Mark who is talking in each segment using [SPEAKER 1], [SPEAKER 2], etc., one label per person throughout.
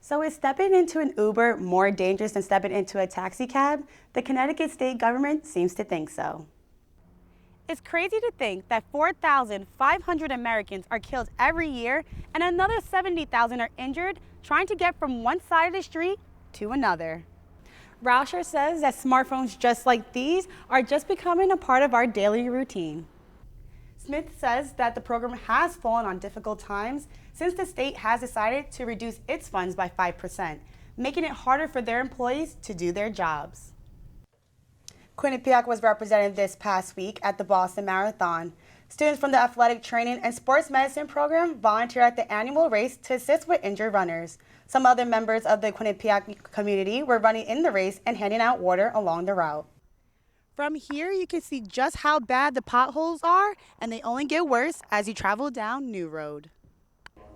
[SPEAKER 1] So is stepping into an Uber more dangerous than stepping into a taxi cab? The Connecticut state government seems to think so. It's crazy to think that 4,500 Americans are killed every year and another 70,000 are injured trying to get from one side of the street to another. Rauscher says that smartphones just like these are just becoming a part of our daily routine. Smith says that the program has fallen on difficult times since the state has decided to reduce its funds by 5%, making it harder for their employees to do their jobs. Quinnipiac was represented this past week at the Boston Marathon. Students from the athletic training and sports medicine program volunteered at the annual race to assist with injured runners. Some other members of the Quinnipiac community were running in the race and handing out water along the route. From here, you can see just how bad the potholes are, and they only get worse as you travel down New Road.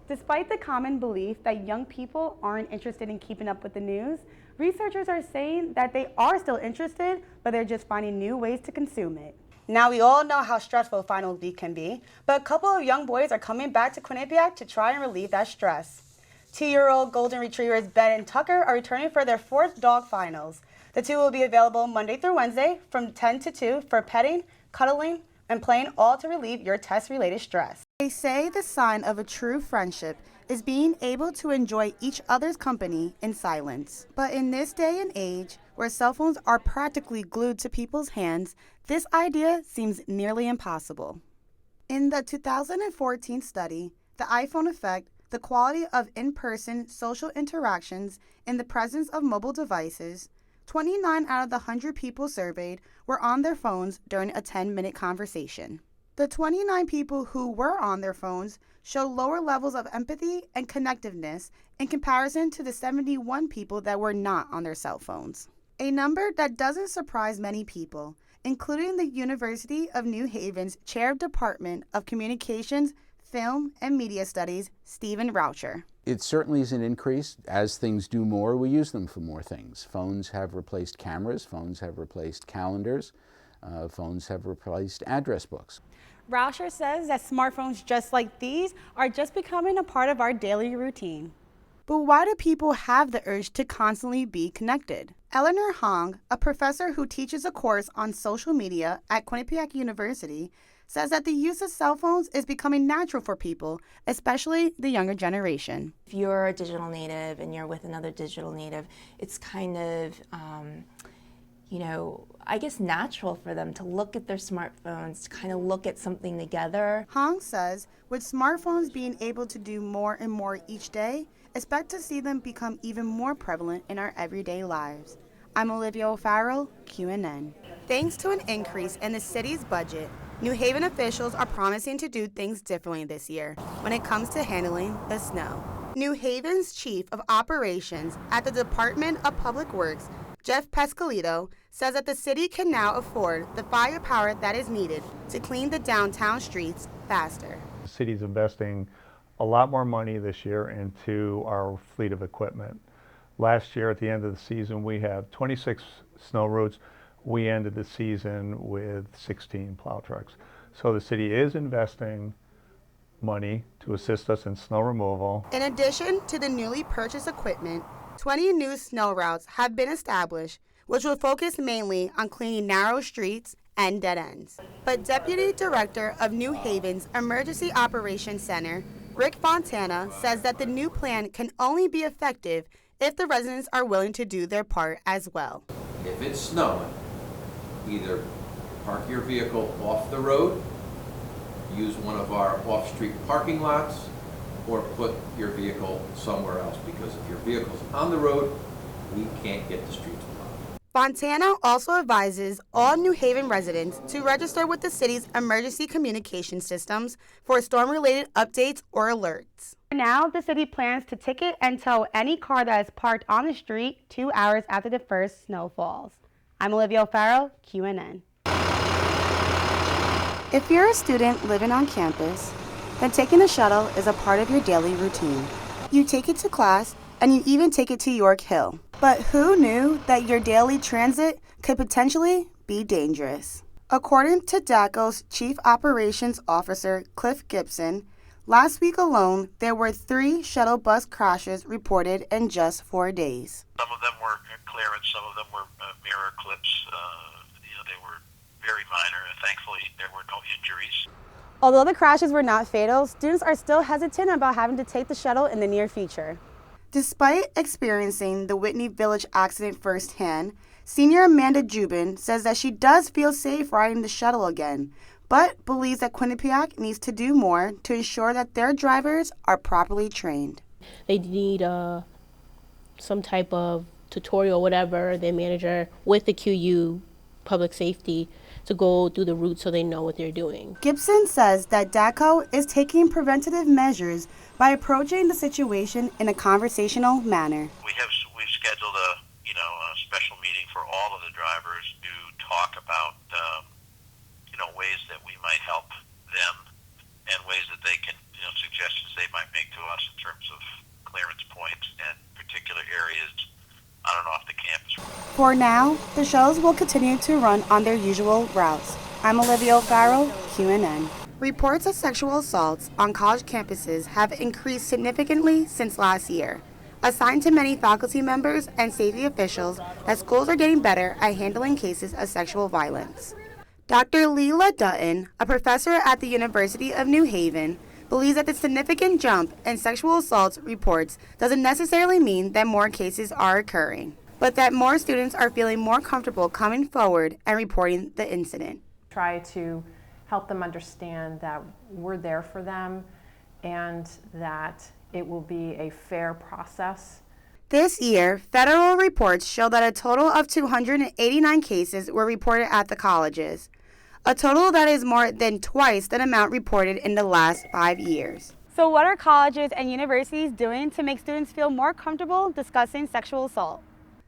[SPEAKER 1] Despite the common belief that young people aren't interested in keeping up with the news, researchers are saying that they are still interested, but they're just finding new ways to consume it. Now, we all know how stressful final week can be, but a couple of young boys are coming back to Quinnipiac to try and relieve that stress. 2-year-old golden retrievers Ben and Tucker are returning for their 4th dog finals. The two will be available Monday through Wednesday from 10 to 2 for petting, cuddling, and playing, all to relieve your test-related stress. They say the sign of a true friendship is being able to enjoy each other's company in silence. But in this day and age, where cell phones are practically glued to people's hands, this idea seems nearly impossible. In the 2014 study, The iPhone Effect, the quality of in-person social interactions in the presence of mobile devices, 29 out of the 100 people surveyed were on their phones during a 10-minute conversation. The 29 people who were on their phones showed lower levels of empathy and connectiveness in comparison to the 71 people that were not on their cell phones. A number that doesn't surprise many people, including the University of New Haven's Chair of Department of Communications, Film, and Media Studies, Stephen Rauscher.
[SPEAKER 2] It certainly is an increase. As things do more, we use them for more things. Phones have replaced cameras, phones have replaced calendars, phones have replaced address books.
[SPEAKER 1] Rauscher says that smartphones just like these are just becoming a part of our daily routine. But why do people have the urge to constantly be connected? Eleanor Hong, a professor who teaches a course on social media at Quinnipiac University, says that the use of cell phones is becoming natural for people, especially the younger generation.
[SPEAKER 3] If you're a digital native and you're with another digital native, it's kind of, I guess natural for them to look at their smartphones, to kind of look at something together.
[SPEAKER 1] Hong says, with smartphones being able to do more and more each day, expect to see them become even more prevalent in our everyday lives. I'm Olivia O'Farrell, QNN. Thanks to an increase in the city's budget, New Haven officials are promising to do things differently this year when it comes to handling the snow. New Haven's Chief of Operations at the Department of Public Works, Jeff Pescalito, says that the city can now afford the firepower that is needed to clean the downtown streets faster.
[SPEAKER 4] The city's investing a lot more money this year into our fleet of equipment. Last year at the end of the season we had 26 snow routes. We ended the season with 16 plow trucks. So the city is investing money to assist us in snow removal.
[SPEAKER 1] In addition to the newly purchased equipment, 20 new snow routes have been established, which will focus mainly on cleaning narrow streets and dead ends. But Deputy Director of New Haven's Emergency Operations Center, Rick Fontana, says that the new plan can only be effective if the residents are willing to do their part as well.
[SPEAKER 5] If it's snowing, either park your vehicle off the road, use one of our off-street parking lots, or put your vehicle somewhere else, because if your vehicle's on the road, we can't get the streets blocked.
[SPEAKER 1] Fontana also advises all New Haven residents to register with the city's emergency communication systems for storm-related updates or alerts. Now, the city plans to ticket and tow any car that is parked on the street 2 hours after the first snow falls. I'm Olivia O'Farrell, QNN. If you're a student living on campus, then taking a shuttle is a part of your daily routine. You take it to class, and you even take it to York Hill. But who knew that your daily transit could potentially be dangerous? According to DACO's Chief Operations Officer Cliff Gibson, Last week alone, there were 3 shuttle bus crashes reported in just 4 days.
[SPEAKER 6] Some of them were clearance, some of them were mirror clips. They were very minor, and thankfully there were no injuries.
[SPEAKER 1] Although the crashes were not fatal, students are still hesitant about having to take the shuttle in the near future. Despite experiencing the Whitney Village accident firsthand, senior Amanda Jubin says that she does feel safe riding the shuttle again, but believes that Quinnipiac needs to do more to ensure that their drivers are properly trained.
[SPEAKER 7] They need some type of tutorial, whatever, their manager with the QU public safety to go through the route so they know what they're doing.
[SPEAKER 1] Gibson says that DACO is taking preventative measures by approaching the situation in a conversational manner.
[SPEAKER 6] We've scheduled a special meeting for all of the drivers to talk about ways that we might help them and ways that they can suggestions they might make to us in terms of clearance points and particular areas on and off the campus.
[SPEAKER 1] For now, the shuttles will continue to run on their usual routes. I'm Olivia Farrell, QNN. Reports of sexual assaults on college campuses have increased significantly since last year, a sign to many faculty members and safety officials that schools are getting better at handling cases of sexual violence. Dr. Leela Dutton, a professor at the University of New Haven, believes that the significant jump in sexual assaults reports doesn't necessarily mean that more cases are occurring, but that more students are feeling more comfortable coming forward and reporting the incident.
[SPEAKER 8] Try to help them understand that we're there for them and that it will be a fair process.
[SPEAKER 1] This year, federal reports show that a total of 289 cases were reported at the colleges, a total that is more than twice the amount reported in the last 5 years. So what are colleges and universities doing to make students feel more comfortable discussing sexual assault?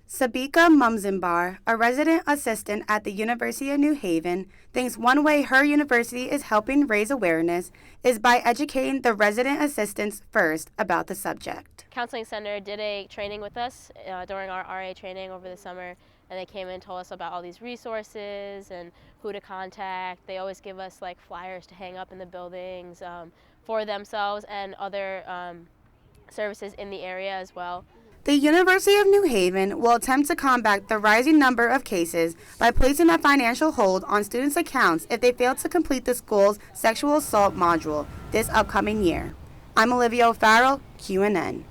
[SPEAKER 1] Sabika Mumzimbar, a resident assistant at the University of New Haven, thinks one way her university is helping raise awareness is by educating the resident assistants first about the subject.
[SPEAKER 7] Counseling Center did a training with us during our RA training over the summer, and they came and told us about all these resources and who to contact. They always give us like flyers to hang up in the buildings for themselves and other services in the area as well.
[SPEAKER 1] The University of New Haven will attempt to combat the rising number of cases by placing a financial hold on students' accounts if they fail to complete the school's sexual assault module this upcoming year. I'm Olivia Farrell, QNN.